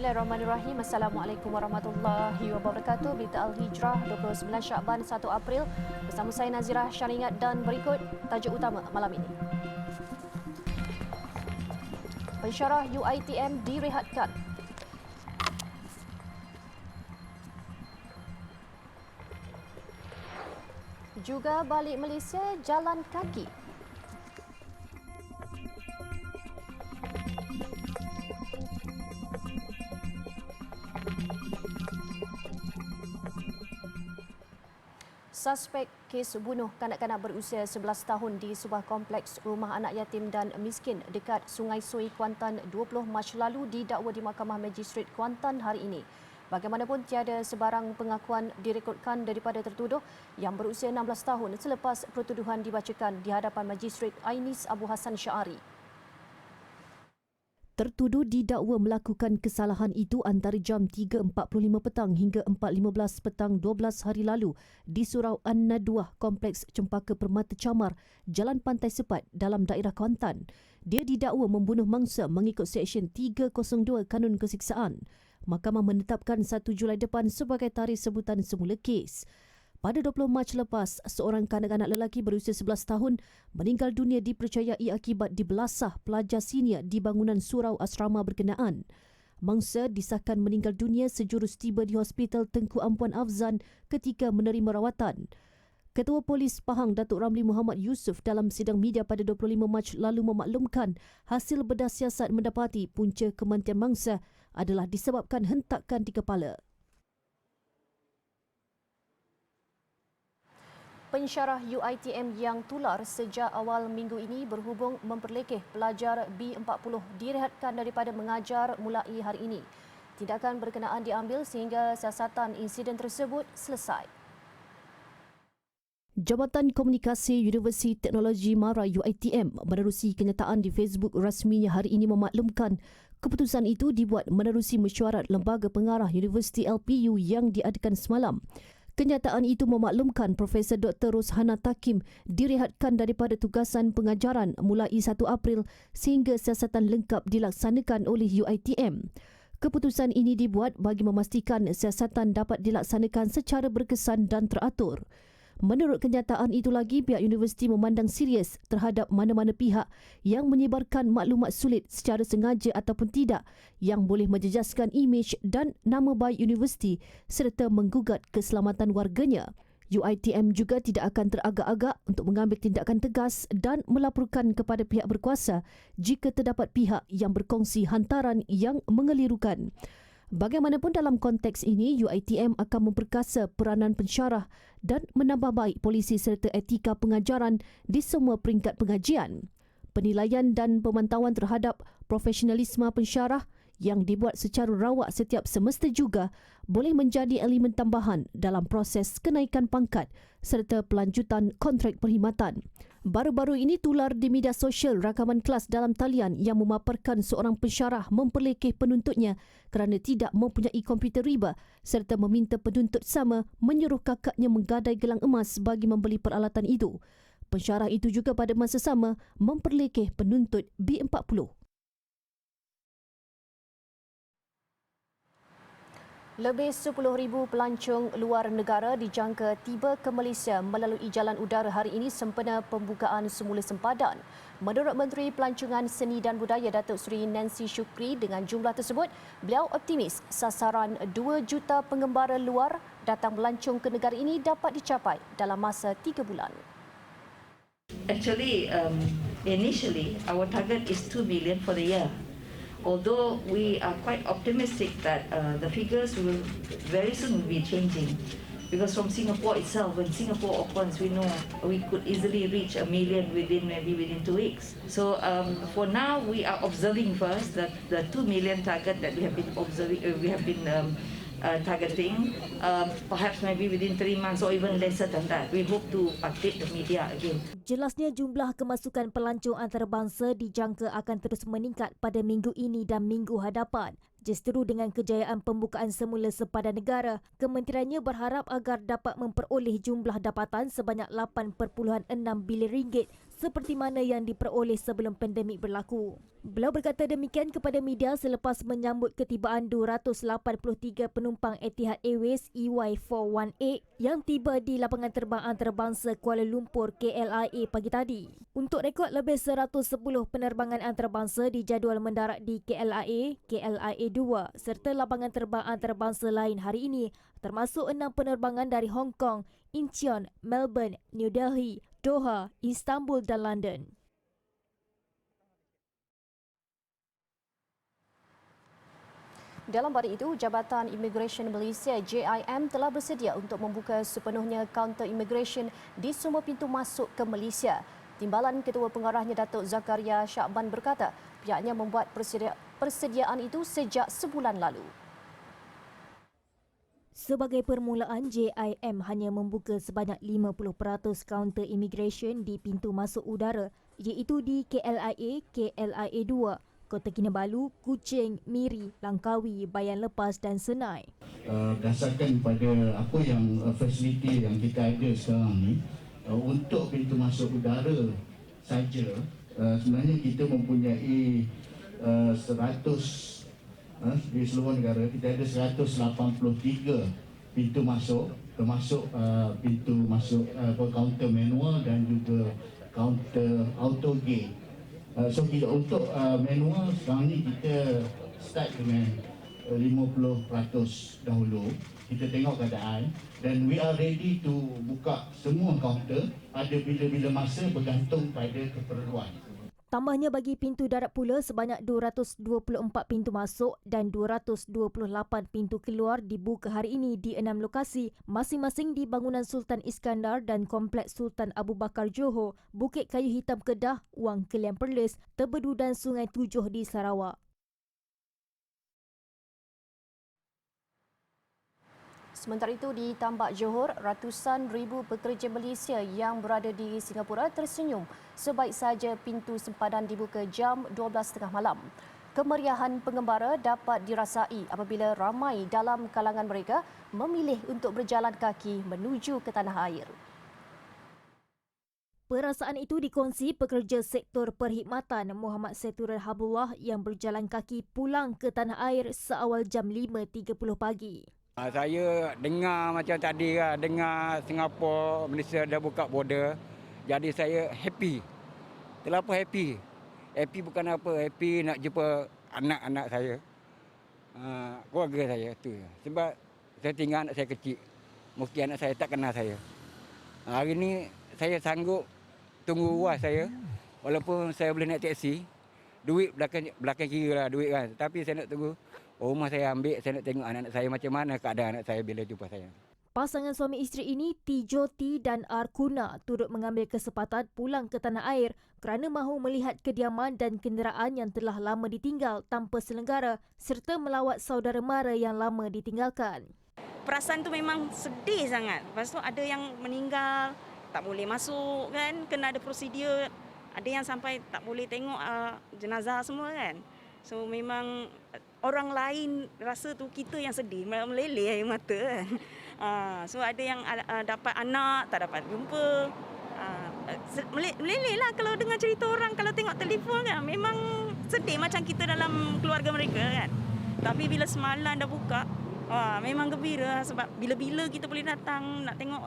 Bismillahirrahmanirrahim. Assalamualaikum warahmatullahi wabarakatuh. Berita Al-Hijrah 29 Syakban 1 April. Bersama saya Nazirah Syaringat dan berikut tajuk utama malam ini. Pensyarah UiTM direhatkan. Juga balik Malaysia jalan kaki. Suspek kes bunuh kanak-kanak berusia 11 tahun di sebuah kompleks rumah anak yatim dan miskin dekat Sungai Sui, Kuantan 20 Mac lalu didakwa di Mahkamah Magistrate Kuantan hari ini. Bagaimanapun tiada sebarang pengakuan direkodkan daripada tertuduh yang berusia 16 tahun selepas pertuduhan dibacakan di hadapan Magistrate Ainis Abu Hassan Syari. Tertuduh didakwa melakukan kesalahan itu antara jam 3.45 petang hingga 4.15 petang 12 hari lalu di Surau An-Nadwah, Kompleks Cempaka Permata Camar, Jalan Pantai Sepat dalam daerah Kuantan. Dia didakwa membunuh mangsa mengikut Seksyen 302 Kanun Kesiksaan. Mahkamah menetapkan 1 Julai depan sebagai tarikh sebutan semula kes. Pada 20 Mac lepas, seorang kanak-kanak lelaki berusia 11 tahun meninggal dunia dipercayai akibat dibelasah pelajar senior di bangunan surau asrama berkenaan. Mangsa disahkan meninggal dunia sejurus tiba di Hospital Tengku Ampuan Afzan ketika menerima rawatan. Ketua Polis Pahang Datuk Ramli Muhammad Yusof dalam sidang media pada 25 Mac lalu memaklumkan hasil bedah siasat mendapati punca kematian mangsa adalah disebabkan hentakan di kepala. Pensyarah UiTM yang tular sejak awal minggu ini berhubung memperlekeh pelajar B40 direhatkan daripada mengajar mulai hari ini. Tindakan berkenaan diambil sehingga siasatan insiden tersebut selesai. Jabatan Komunikasi Universiti Teknologi Mara UiTM menerusi kenyataan di Facebook rasminya hari ini memaklumkan keputusan itu dibuat menerusi mesyuarat Lembaga Pengarah Universiti LPU yang diadakan semalam. Kenyataan itu memaklumkan Profesor Dr. Roshana Takim direhatkan daripada tugasan pengajaran mulai 1 April sehingga siasatan lengkap dilaksanakan oleh UiTM. Keputusan ini dibuat bagi memastikan siasatan dapat dilaksanakan secara berkesan dan teratur. Menurut kenyataan itu lagi, pihak universiti memandang serius terhadap mana-mana pihak yang menyebarkan maklumat sulit secara sengaja ataupun tidak yang boleh menjejaskan imej dan nama baik universiti serta menggugat keselamatan warganya. UiTM juga tidak akan teragak-agak untuk mengambil tindakan tegas dan melaporkan kepada pihak berkuasa jika terdapat pihak yang berkongsi hantaran yang mengelirukan. Bagaimanapun dalam konteks ini, UiTM akan memperkasa peranan pensyarah dan menambah baik polisi serta etika pengajaran di semua peringkat pengajian. Penilaian dan pemantauan terhadap profesionalisme pensyarah yang dibuat secara rawak setiap semester juga boleh menjadi elemen tambahan dalam proses kenaikan pangkat serta pelanjutan kontrak perkhidmatan. Baru-baru ini tular di media sosial rakaman kelas dalam talian yang memaparkan seorang pensyarah memperlekeh penuntutnya kerana tidak mempunyai komputer riba serta meminta penuntut sama menyuruh kakaknya menggadai gelang emas bagi membeli peralatan itu. Pensyarah itu juga pada masa sama memperlekeh penuntut B40. Lebih 10,000 pelancong luar negara dijangka tiba ke Malaysia melalui jalan udara hari ini sempena pembukaan semula sempadan. Menurut Menteri Pelancongan Seni dan Budaya Datuk Seri Nancy Shukri, dengan jumlah tersebut, beliau optimis sasaran 2 juta pengembara luar datang melancong ke negara ini dapat dicapai dalam masa 3 bulan. Actually, initially, our target is 2 million for the year. Although we are quite optimistic that the figures will very soon be changing, because from Singapore itself, when Singapore opens, we know we could easily reach 1 million within 2 weeks. So for now, we are observing first that the 2 million target that we have been targeting, perhaps maybe within 3 months or even lesser than that. We hope to update the media again. Jelasnya jumlah kemasukan pelancong antarabangsa dijangka akan terus meningkat pada minggu ini dan minggu hadapan. Justru dengan kejayaan pembukaan semula sempadan negara, kementeriannya berharap agar dapat memperoleh jumlah dapatan sebanyak 8.6 bilion ringgit seperti mana yang diperoleh sebelum pandemik berlaku. Beliau berkata demikian kepada media selepas menyambut ketibaan 283 penumpang Etihad Airways EY418 yang tiba di lapangan terbang antarabangsa Kuala Lumpur KLIA pagi tadi. Untuk rekod, lebih 110 penerbangan antarabangsa dijadual mendarat di KLIA, KLIA 2 serta lapangan terbang antarabangsa lain hari ini, termasuk 6 penerbangan dari Hong Kong, Incheon, Melbourne, New Delhi, Doha, Istanbul dan London. Dalam pada itu, Jabatan Imigresen Malaysia JIM telah bersedia untuk membuka sepenuhnya kaunter imigresen di semua pintu masuk ke Malaysia. Timbalan Ketua Pengarahnya Datuk Zakaria Syakban berkata pihaknya membuat persediaan itu sejak sebulan lalu. Sebagai permulaan, JIM hanya membuka sebanyak 50% kaunter imigresen di pintu masuk udara, iaitu di KLIA, KLIA 2, Kota Kinabalu, Kuching, Miri, Langkawi, Bayan Lepas dan Senai. Berdasarkan pada apa yang fasiliti yang kita ada sekarang ni, untuk pintu masuk udara saja, sebenarnya kita mempunyai 100 di seluruh negara. Kita ada 183 pintu masuk, termasuk pintu masuk kaunter manual dan juga kaunter auto gate. So kita untuk manual sekarang ni kita start dengan 50% dahulu. Kita tengok keadaan dan we are ready to buka semua kaunter pada bila-bila masa bergantung pada keperluan. Tambahnya, bagi pintu darat pula, sebanyak 224 pintu masuk dan 228 pintu keluar dibuka hari ini di 6 lokasi, masing-masing di bangunan Sultan Iskandar dan Kompleks Sultan Abu Bakar Johor, Bukit Kayu Hitam Kedah, Wang Kelian Perlis, Tebedu dan Sungai Tujuh di Sarawak. Sementara itu, di Tambak Johor, ratusan ribu pekerja Malaysia yang berada di Singapura tersenyum sebaik saja pintu sempadan dibuka jam 12.30 malam. Kemeriahan pengembara dapat dirasai apabila ramai dalam kalangan mereka memilih untuk berjalan kaki menuju ke tanah air. Perasaan itu dikongsi pekerja sektor perkhidmatan Muhammad Seturan Habullah yang berjalan kaki pulang ke tanah air seawal jam 5.30 pagi. Saya dengar macam tadi lah, dengar Singapura, Malaysia dah buka border. Jadi saya happy. Terlalu happy. Happy bukan apa, happy nak jumpa anak-anak saya. Keluarga saya tu. Sebab saya tinggal anak saya kecil. Mungkin anak saya tak kenal saya. Hari ni saya sanggup tunggu UAS saya. Walaupun saya boleh naik teksi. Duit belakang kiri lah duit kan. Tapi saya nak tunggu. Rumah saya ambil, saya nak tengok anak-anak saya macam mana keadaan anak saya bila jumpa saya. Pasangan suami isteri ini, Tijoti dan Arkuna, turut mengambil kesempatan pulang ke tanah air kerana mahu melihat kediaman dan kenderaan yang telah lama ditinggal tanpa selenggara serta melawat saudara mara yang lama ditinggalkan. Perasaan tu memang sedih sangat. Lepas tu ada yang meninggal, tak boleh masuk kan, kena ada prosedur. Ada yang sampai tak boleh tengok jenazah semua kan. So memang orang lain rasa tu kita yang sedih, meleleh air mata kan. So ada yang dapat anak, tak dapat jumpa. Meleleh lah kalau dengar cerita orang, kalau tengok telefon kan. Memang sedih macam kita dalam keluarga mereka kan. Tapi bila semalam dah buka, memang gembira sebab bila-bila kita boleh datang nak tengok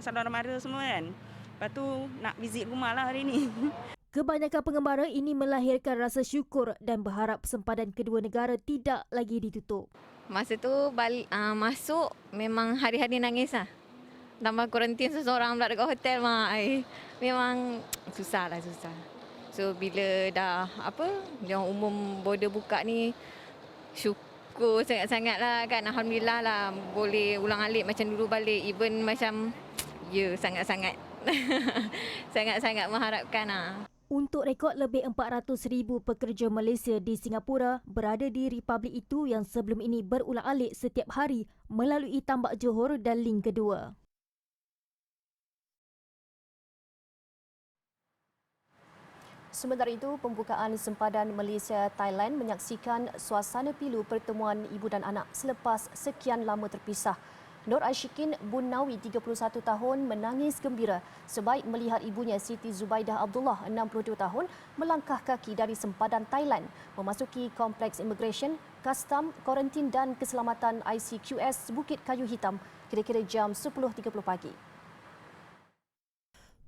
saudara mara semua kan. Lepas tu nak visit rumah lah hari ni. Kebanyakan pengembara ini melahirkan rasa syukur dan berharap sempadan kedua negara tidak lagi ditutup. Masa tu masuk memang hari-hari nangis lah. Tambah kuarantin seseorang pula dekat hotel memang susah. So bila dah yang umum border buka ni, syukur sangat-sangat lah kan. Alhamdulillah lah boleh ulang-alik macam dulu balik. Even macam sangat-sangat sangat-sangat mengharapkan lah. Untuk rekod, lebih 400,000 pekerja Malaysia di Singapura berada di republik itu yang sebelum ini berulang-alik setiap hari melalui Tambak Johor dan link kedua. Sementara itu, pembukaan sempadan Malaysia-Thailand menyaksikan suasana pilu pertemuan ibu dan anak selepas sekian lama terpisah. Nur Ashikin Bunnawi 31 tahun menangis gembira sebaik melihat ibunya Siti Zubaidah Abdullah 62 tahun melangkah kaki dari sempadan Thailand memasuki Kompleks Immigration, Kastam, Kuarantin dan Keselamatan ICQS Bukit Kayu Hitam kira-kira jam 10.30 pagi.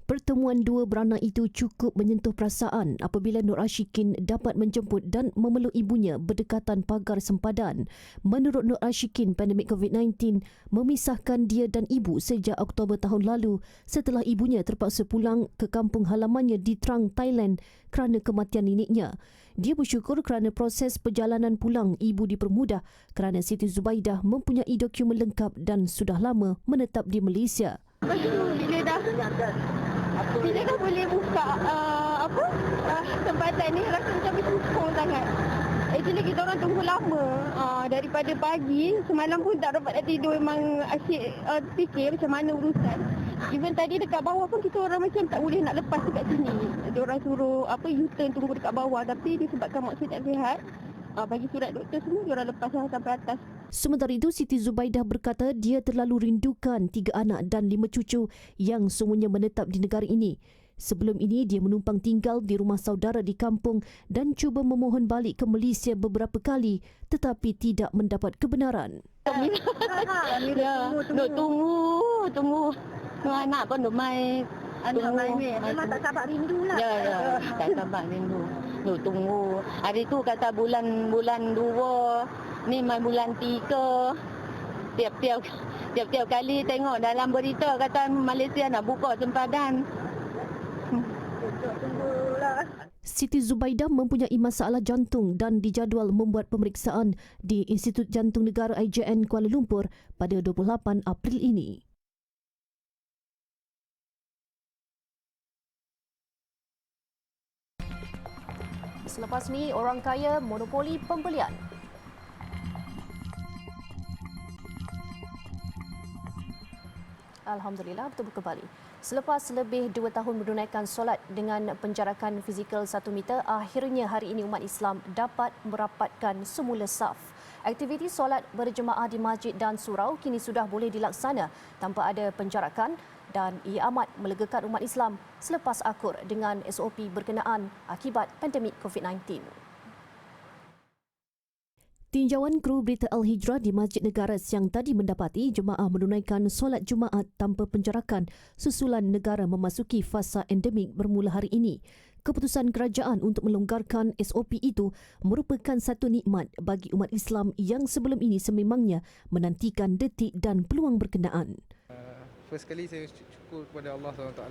Pertemuan dua beranak itu cukup menyentuh perasaan apabila Nur Ashikin dapat menjemput dan memeluk ibunya berdekatan pagar sempadan. Menurut Nur Ashikin, pandemik COVID-19 memisahkan dia dan ibu sejak Oktober tahun lalu setelah ibunya terpaksa pulang ke kampung halamannya di Trang, Thailand kerana kematian neneknya. Dia bersyukur kerana proses perjalanan pulang ibu dipermudah kerana Siti Zubaidah mempunyai dokumen lengkap dan sudah lama menetap di Malaysia. Bila dah boleh buka tempatan ni rasa macam bersyukur sangat. Actually kita orang tunggu lama daripada pagi, semalam pun tak dapat nak tidur, memang asyik fikir macam mana urusan. Even tadi dekat bawah pun kita orang macam tak boleh nak lepas dekat sini. Dia orang suruh U-turn tunggu dekat bawah, tapi disebabkan mak saya tak sihat, bagi surat doktor semua dia orang lepas sampai atas. Sementara itu, Siti Zubaidah berkata dia terlalu rindukan 3 anak dan 5 cucu yang semuanya menetap di negara ini. Sebelum ini, dia menumpang tinggal di rumah saudara di kampung dan cuba memohon balik ke Malaysia beberapa kali tetapi tidak mendapat kebenaran. Nak tunggu. Anak pun nak main. Memang tak sabar rindu lah. Ya, tak sabar rindu. Nak tunggu. Hari tu kata bulan 2, ni main bulan 3. Tiap-tiap kali tengok dalam berita kata Malaysia nak buka sempadan. Tunggulah. Siti Zubaidah mempunyai masalah jantung dan dijadual membuat pemeriksaan di Institut Jantung Negara IJN Kuala Lumpur pada 28 April ini. Selepas ni, orang kaya monopoli pembelian. Alhamdulillah, bertemu kembali. Selepas lebih 2 tahun menunaikan solat dengan penjarakan fizikal 1 meter, akhirnya hari ini umat Islam dapat merapatkan semula saf. Aktiviti solat berjemaah di masjid dan surau kini sudah boleh dilaksana tanpa ada penjarakan dan ia amat melegakan umat Islam selepas akur dengan SOP berkenaan akibat pandemik COVID-19. Tinjauan kru Berita Al-Hijrah di Masjid Negara siang tadi mendapati jemaah menunaikan solat Jumaat tanpa penjarakan susulan negara memasuki fasa endemik bermula hari ini. Keputusan kerajaan untuk melonggarkan SOP itu merupakan satu nikmat bagi umat Islam yang sebelum ini sememangnya menantikan detik dan peluang berkenaan. First kali saya syukur kepada Allah SWT.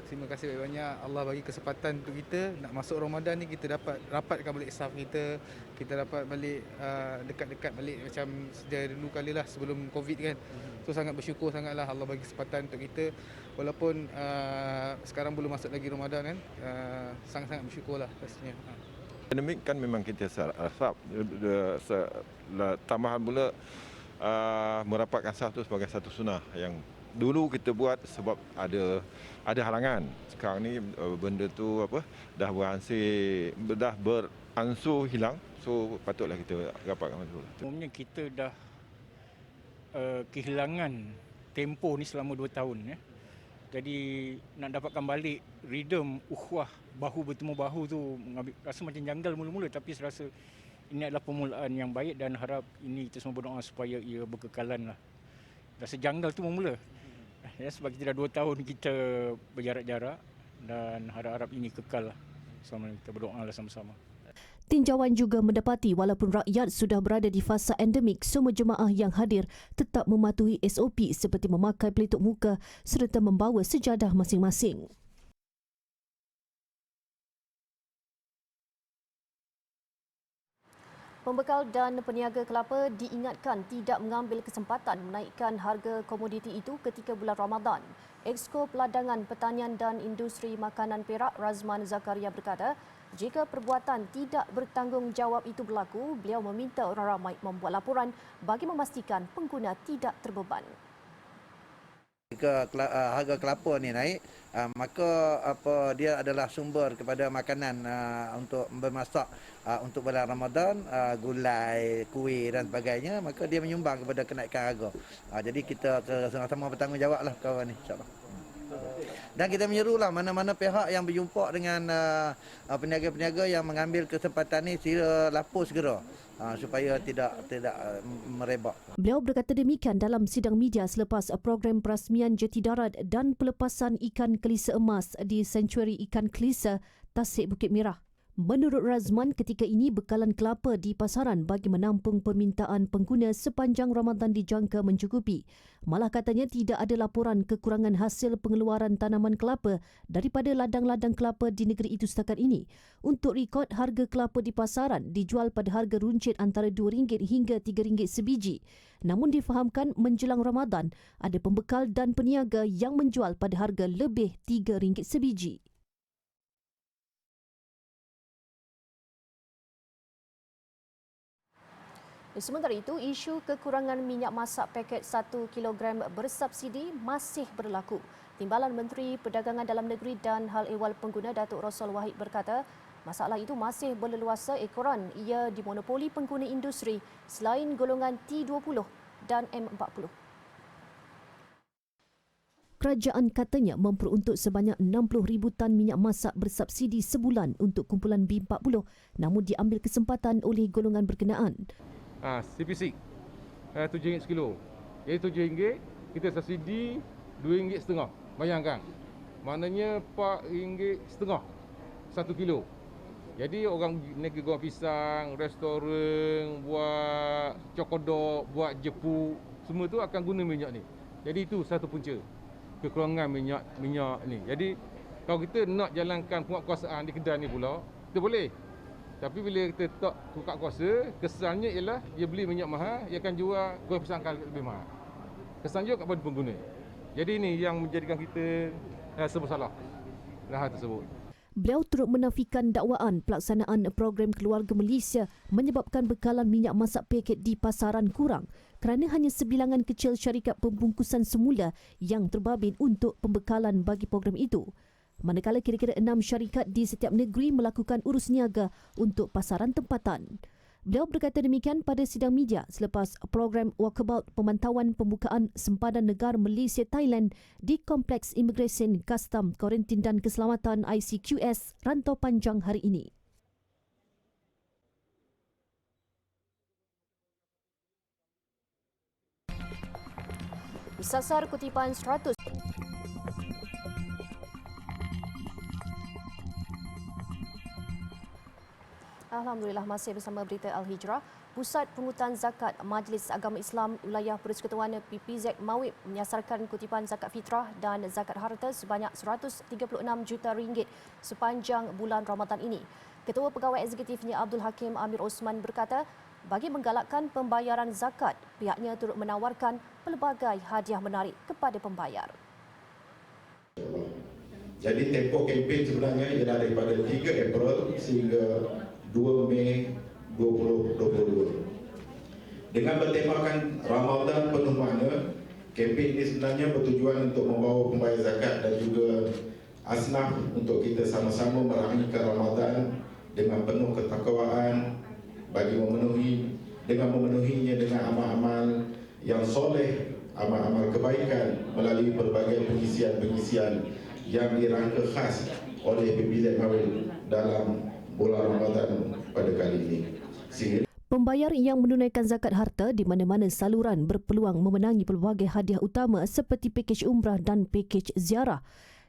Terima kasih banyak Allah bagi kesempatan untuk kita nak masuk Ramadan ni, kita dapat rapatkan balik saf kita dapat balik dekat-dekat balik macam sedia dulu kali lah sebelum Covid kan. So sangat bersyukur sangatlah Allah bagi kesempatan untuk kita walaupun sekarang belum masuk lagi Ramadan kan. Sangat-sangat bersyukurlah pastinya. Pandemik kan memang kita sarap tambahan pula merapatkan saf tu sebagai satu sunnah yang dulu kita buat sebab ada halangan. Sekarang ni benda tu dah beransur hilang. So patutlah kita rapatkan betul. Umumnya kita dah kehilangan tempoh ni selama 2 tahun ya. Jadi nak dapatkan balik rhythm ukhuwah bahu bertemu bahu tu rasa macam janggal mula-mula, tapi saya rasa ini adalah permulaan yang baik dan harap ini kita semua berdoa supaya ia berkekalan lah. Rasa janggal tu mula. Ya, sebab kita dah 2 tahun kita berjarak-jarak dan harap-harap ini kekal lah. Sama kita berdoa lah sama-sama. Tinjauan juga mendapati walaupun rakyat sudah berada di fasa endemik, semua jemaah yang hadir tetap mematuhi SOP seperti memakai pelitup muka serta membawa sejadah masing-masing. Pembekal dan peniaga kelapa diingatkan tidak mengambil kesempatan menaikkan harga komoditi itu ketika bulan Ramadan. Exco Peladangan Pertanian dan Industri Makanan Perak Razman Zakaria berkata, jika perbuatan tidak bertanggungjawab itu berlaku, beliau meminta orang ramai membuat laporan bagi memastikan pengguna tidak terbeban. jika harga kelapa ni naik, maka dia adalah sumber kepada makanan untuk bermasak untuk bulan Ramadan, gulai, kuih dan sebagainya, maka dia menyumbang kepada kenaikan harga. Jadi kita sama-sama bertanggungjawablah kawan ni, insya-Allah. Dan kita menyerulah mana-mana pihak yang berjumpa dengan peniaga-peniaga yang mengambil kesempatan ni sila lapus segera supaya tidak merebak. Beliau berkata demikian dalam sidang media selepas program perasmian jeti darat dan pelepasan ikan kelisa emas di Sanctuary Ikan Kelisa, Tasik Bukit Merah. Menurut Razman, ketika ini bekalan kelapa di pasaran bagi menampung permintaan pengguna sepanjang Ramadan dijangka mencukupi. Malah katanya tidak ada laporan kekurangan hasil pengeluaran tanaman kelapa daripada ladang-ladang kelapa di negeri itu setakat ini. Untuk rekod, harga kelapa di pasaran dijual pada harga runcit antara RM2 hingga RM3 sebiji. Namun difahamkan menjelang Ramadan, ada pembekal dan peniaga yang menjual pada harga lebih RM3 sebiji. Sementara itu, isu kekurangan minyak masak paket 1 kg bersubsidi masih berlaku. Timbalan Menteri Perdagangan Dalam Negeri dan Hal Ehwal Pengguna Datuk Rosal Wahid berkata, masalah itu masih berleluasa ekoran. Ia dimonopoli pengguna industri selain golongan T20 dan M40. Kerajaan katanya memperuntuk sebanyak 60,000 tan minyak masak bersubsidi sebulan untuk kumpulan B40, namun diambil kesempatan oleh golongan berkenaan. CPC RM7 sekilo. Jadi RM7 kita subsidi RM2.5. Bayangkan. Maknanya RM4.5 1 kilo. Jadi orang negeri goreng pisang, restoran, buat cokodok, buat jepu, semua tu akan guna minyak ni. Jadi itu satu punca kekurangan minyak ni. Jadi kalau kita nak jalankan penguatkuasaan di kedai ni pula, kita boleh. Tapi bila kita tak buka kuasa, kesannya ialah dia beli minyak mahal, dia akan jual goreng pisang lebih mahal. Kesan juga kepada pengguna. Jadi ini yang menjadikan kita rasa bersalah dalam hal tersebut. Beliau turut menafikan dakwaan pelaksanaan program keluarga Malaysia menyebabkan bekalan minyak masak paket di pasaran kurang kerana hanya sebilangan kecil syarikat pembungkusan semula yang terbabit untuk pembekalan bagi program itu. Manakala kira-kira 6 syarikat di setiap negeri melakukan urus niaga untuk pasaran tempatan. Beliau berkata demikian pada sidang media selepas program walkabout pemantauan pembukaan sempadan negara Malaysia Thailand di Kompleks Imigresen, Kastam, Kuarantin dan Keselamatan ICQS Rantau Panjang hari ini. Sasar kutipan 100. Alhamdulillah, masih bersama berita Al-Hijrah. Pusat Pungutan Zakat Majlis Agama Islam Wilayah Persekutuan PPZ Mawib menyasarkan kutipan zakat fitrah dan zakat harta sebanyak RM136 juta sepanjang bulan Ramadan ini. Ketua Pegawai Eksekutifnya Abdul Hakim Amir Osman berkata, bagi menggalakkan pembayaran zakat, pihaknya turut menawarkan pelbagai hadiah menarik kepada pembayar. Jadi tempoh kempen sebenarnya ialah daripada 3 April sehingga 2 Mei 2022. Dengan bertemakan Ramadan penuh makna, kempen ini sebenarnya bertujuan untuk membawa pembayar zakat dan juga asnaf untuk kita sama-sama meramaikan Ramadan dengan penuh ketakwaan bagi memenuhinya dengan amal-amal yang soleh, amal-amal kebaikan melalui berbagai pengisian-pengisian yang dirangka khas oleh PPZ Mawib dalam bulan Ramadan pada kali ini. Pembayar yang menunaikan zakat harta di mana-mana saluran berpeluang memenangi pelbagai hadiah utama seperti pakej umrah dan pakej ziarah.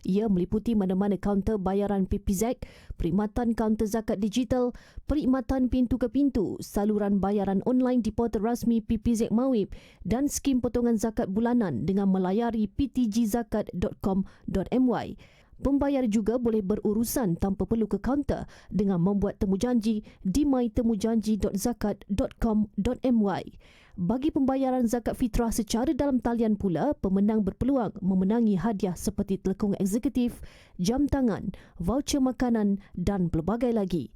Ia meliputi mana-mana kaunter bayaran PPZ, perkhidmatan kaunter zakat digital, perkhidmatan pintu ke pintu, saluran bayaran online di portal rasmi PPZ Mawib dan skim potongan zakat bulanan dengan melayari ptgzakat.com.my. Pembayar juga boleh berurusan tanpa perlu ke kaunter dengan membuat temujanji di mytemujanji.zakat.com.my. Bagi pembayaran zakat fitrah secara dalam talian pula, pemenang berpeluang memenangi hadiah seperti telekung eksekutif, jam tangan, voucher makanan dan pelbagai lagi.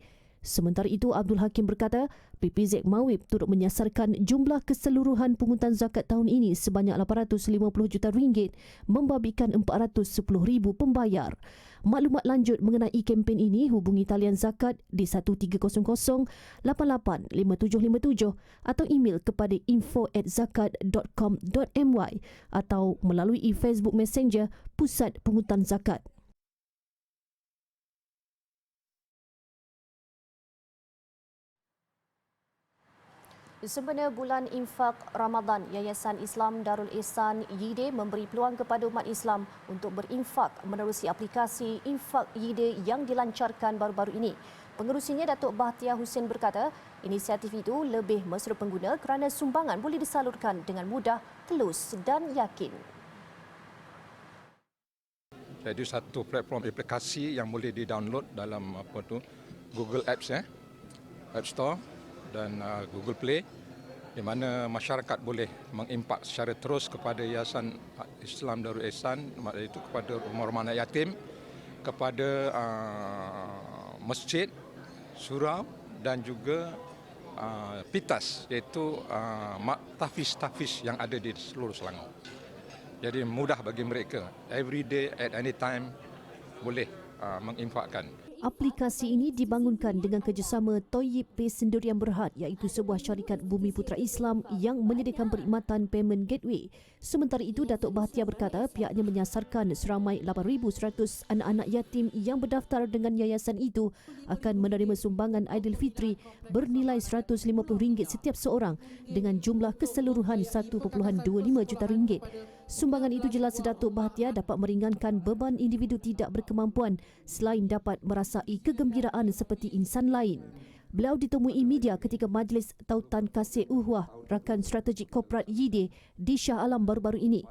Sementara itu, Abdul Hakim berkata, PPZ Mawib turut menyasarkan jumlah keseluruhan pungutan zakat tahun ini sebanyak 850 juta ringgit, membabikan 410,000 pembayar. Maklumat lanjut mengenai kempen ini hubungi talian zakat di 1300885757 atau email kepada info@zakat.com.my atau melalui Facebook Messenger Pusat Pungutan Zakat. Sempena bulan infak Ramadan, Yayasan Islam Darul Ihsan YIDE memberi peluang kepada umat Islam untuk berinfak menerusi aplikasi Infak YIDE yang dilancarkan baru-baru ini. Pengerusinya Datuk Bahtiar Hussein berkata, inisiatif itu lebih mesra pengguna kerana sumbangan boleh disalurkan dengan mudah, telus dan yakin. Jadi satu platform aplikasi yang boleh di-download dalam Google Apps, App Store dan Google Play, di mana masyarakat boleh mengimpak secara terus kepada Yayasan Islam Darul Ihsan, iaitu kepada rumah-rumah anak yatim, kepada masjid, surau dan juga pitas, iaitu tahfiz-tahfiz yang ada di seluruh Selangor. Jadi mudah bagi mereka, every day at any time boleh menginfakkan. Aplikasi ini dibangunkan dengan kerjasama Toyib Pay Sendirian Berhad, iaitu sebuah syarikat Bumi Putra Islam yang menyediakan perkhidmatan payment gateway. Sementara itu, Datuk Bahtiar berkata pihaknya menyasarkan seramai 8,100 anak-anak yatim yang berdaftar dengan yayasan itu akan menerima sumbangan Aidilfitri bernilai RM150 setiap seorang dengan jumlah keseluruhan RM1.25 juta. Sumbangan itu jelas Datuk Bahtiar dapat meringankan beban individu tidak berkemampuan selain dapat merasai kegembiraan seperti insan lain. Beliau ditemui media ketika Majlis Tautan Kasih Uhwah Rakan Strategik Korporat YIDE di Shah Alam baru-baru ini.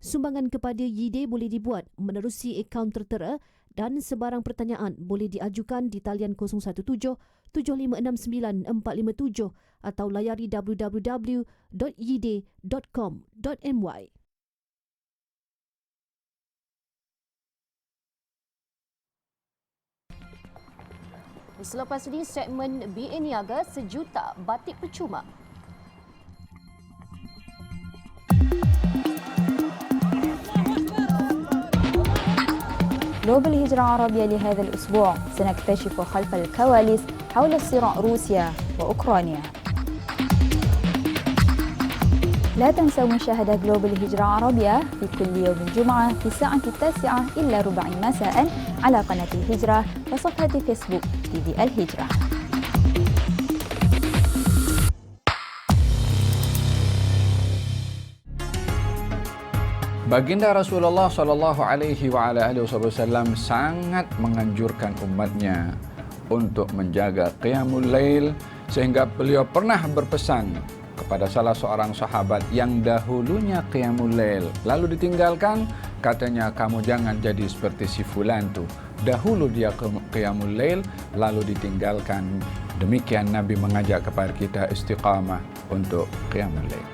Sumbangan kepada YIDE boleh dibuat menerusi akaun tertera dan sebarang pertanyaan boleh diajukan di talian 017-7569-457 atau layari www.yide.com.my. Selepas ini, segmen BA Niaga, sejuta batik percuma. جلوب الهجرة العربية لهذا الأسبوع سنكتشف خلف الكواليس حول صراع روسيا وأوكرانيا. لا تنسوا مشاهدة جلوب الهجرة العربية في كل يوم الجمعة في الساعة 9:15 مساء على قناة الهجرة وصفحة فيسبوك TV الهجرة. Baginda Rasulullah SAW sangat menganjurkan umatnya untuk menjaga qiyamul lail, sehingga beliau pernah berpesan kepada salah seorang sahabat yang dahulunya qiyamul lail lalu ditinggalkan, katanya, kamu jangan jadi seperti si fulan tu, dahulu dia qiyamul lail lalu ditinggalkan. Demikian Nabi mengajak kepada kita istiqamah untuk qiyamul lail.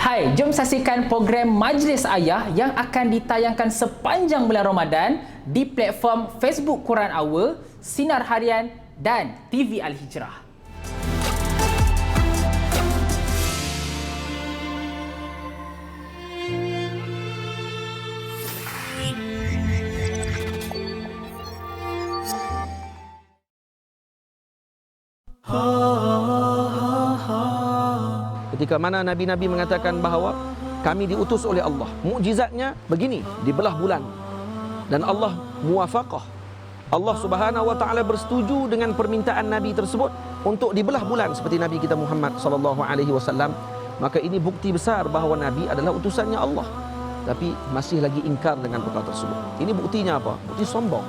Hai, jom saksikan program Majlis Ayah yang akan ditayangkan sepanjang bulan Ramadan di platform Facebook Quran Hour, Sinar Harian dan TV Al-Hijrah. Ketika mana Nabi-Nabi mengatakan bahawa kami diutus oleh Allah, mukjizatnya begini, dibelah bulan, dan Allah muwafaqah, Allah Subhanahu wa taala bersetuju dengan permintaan Nabi tersebut untuk dibelah bulan seperti Nabi kita Muhammad sallallahu alaihi wasallam, maka ini bukti besar bahawa Nabi adalah utusannya Allah, tapi masih lagi ingkar dengan perkara tersebut. Ini buktinya apa? Bukti sombong.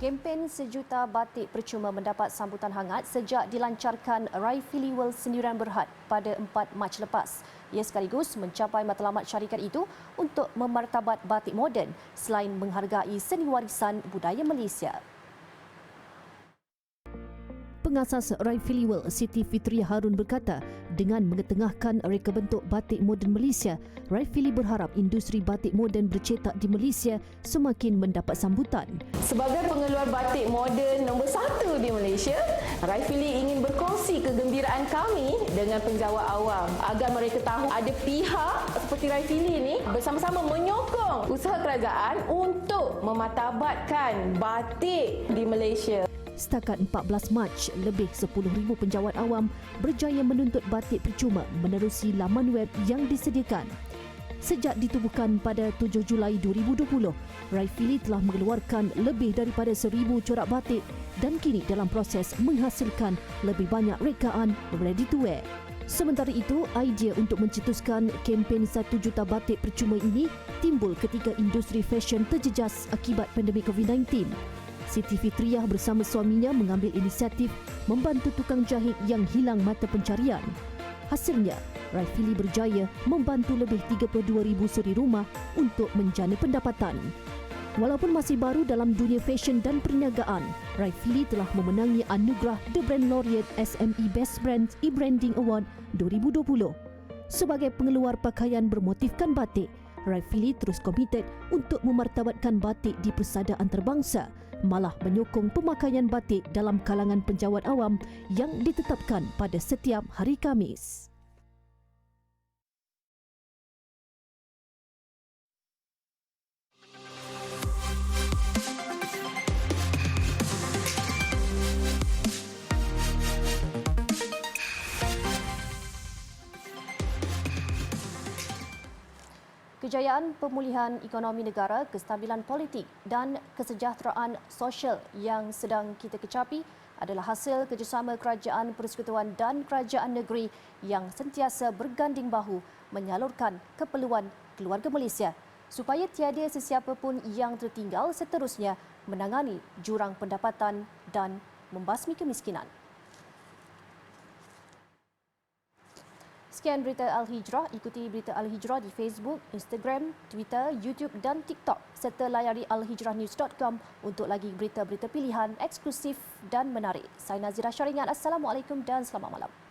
Kempen sejuta batik percuma mendapat sambutan hangat sejak dilancarkan Raifili World Sendirian Berhad pada 4 Mac lepas. Ia sekaligus mencapai matlamat syarikat itu untuk memartabat batik moden selain menghargai seni warisan budaya Malaysia. Pengasas Raifili World Siti Fitriah Harun berkata, dengan mengetengahkan reka bentuk batik moden Malaysia, Raifili berharap industri batik moden bercetak di Malaysia semakin mendapat sambutan. Sebagai pengeluar batik moden nombor 1 di Malaysia, Raifili ingin berkongsi kegembiraan kami dengan penjawat awam agar mereka tahu ada pihak seperti Raifili ini bersama-sama menyokong usaha kerajaan untuk memartabatkan batik di Malaysia. Setakat 14 Mac, lebih 10,000 penjawat awam berjaya menuntut batik percuma menerusi laman web yang disediakan. Sejak ditubuhkan pada 7 Julai 2020, Raifili telah mengeluarkan lebih daripada 1,000 corak batik dan kini dalam proses menghasilkan lebih banyak rekaan ready to wear. Sementara itu, idea untuk mencetuskan kempen 1 juta batik percuma ini timbul ketika industri fashion terjejas akibat pandemik COVID-19. Siti Fitriah bersama suaminya mengambil inisiatif membantu tukang jahit yang hilang mata pencarian. Hasilnya, Raifili berjaya membantu lebih 32,000 suri rumah untuk menjana pendapatan. Walaupun masih baru dalam dunia fashion dan perniagaan, Raifili telah memenangi anugerah The Brand Laureate SME Best Brand E-Branding Award 2020. Sebagai pengeluar pakaian bermotifkan batik, Raifili terus komited untuk memartabatkan batik di persada antarabangsa, malah menyokong pemakaian batik dalam kalangan penjawat awam yang ditetapkan pada setiap hari Khamis. Kejayaan pemulihan ekonomi negara, kestabilan politik dan kesejahteraan sosial yang sedang kita kecapi adalah hasil kerjasama kerajaan persekutuan dan kerajaan negeri yang sentiasa berganding bahu menyalurkan keperluan keluarga Malaysia supaya tiada sesiapa pun yang tertinggal seterusnya menangani jurang pendapatan dan membasmi kemiskinan. Sekian berita Al-Hijrah. Ikuti berita Al-Hijrah di Facebook, Instagram, Twitter, YouTube dan TikTok serta layari alhijrahnews.com untuk lagi berita-berita pilihan eksklusif dan menarik. Saya Nazira Syaringan. Assalamualaikum dan selamat malam.